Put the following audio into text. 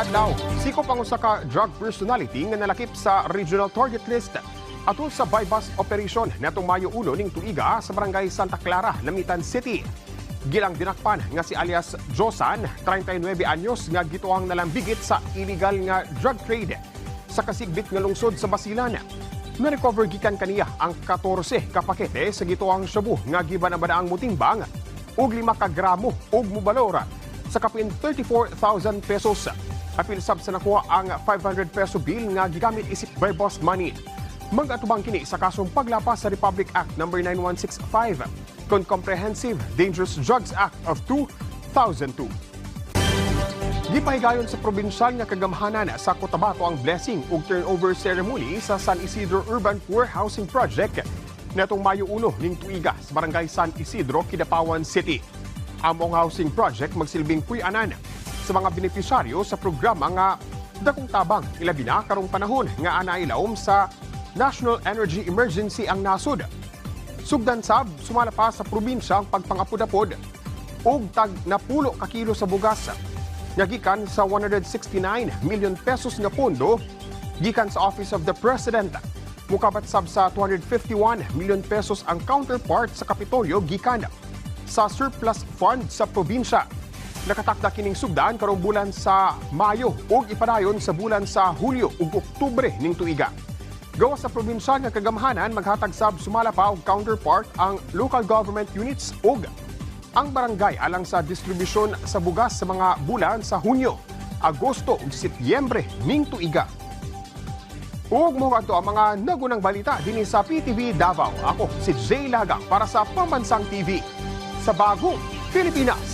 adlaw, sikop ang usa ka drug personality nga nalakip sa regional target list atul sa buy-bust operation natong Mayo 1 ning tuiga sa barangay Santa Clara, Lamitan City. Gilang dinakpan nga si alias Josan, 39 anyos nga gituang nalambigit sa illegal nga drug trade sa kasigbit nga lungsod sa Basilan. Na-recover gikan kaniya ang 14 ka pakete sa gituang shabu nga gibanabadaang mutimbang ug 5 ka gramo ug mubalora sa kapin 34,000 pesos. Apil sab sa nakuha ang 500 peso bill nga gigamit isip buy-bust money. Mag-atubang kini sa kasong paglapas sa Republic Act No. 9165 kon Comprehensive Dangerous Drugs Act of 2002. Gipahigayon sa probinsyal nga kagamhanan sa Cotabato ang blessing ug turnover ceremony sa San Isidro Urban Poor Housing Project netong Mayo 1 ning tuiga sa barangay San Isidro, Kidapawan City. Among housing project magsilbing puy-anan sa mga benepisyaryo sa programa nga dakong tabang ilabi na karong panahon nga ana ilawom sa National Energy Emergency ang nasud. Sugdan sab sumala pa sa probinsya ang pagpangapod-apod ug tag napulo ka kilo sa bugas nga gikan sa 169 million pesos nga pondo gikan sa Office of the President. Mukabat sab sa 251 million pesos ang counterpart sa Kapitolyo gikan sa surplus fund sa probinsya. Nakatakda kining sugdan karong bulan sa Mayo ug ipadayon sa bulan sa Hulyo ug Oktubre ning tuiga. Gawas sa probinsya nga kagamhanan maghatag sab sumala pa og counterpart ang local government units ug ang barangay alang sa distribusyon sa bugas sa mga bulan sa Hunyo, Agosto ug Setyembre ning tuiga. Ug mo adto ang mga nagunang balita dinhi sa PTV Davao. Ako si Jay Lagang para sa Pambansang TV sa Bagong Pilipinas.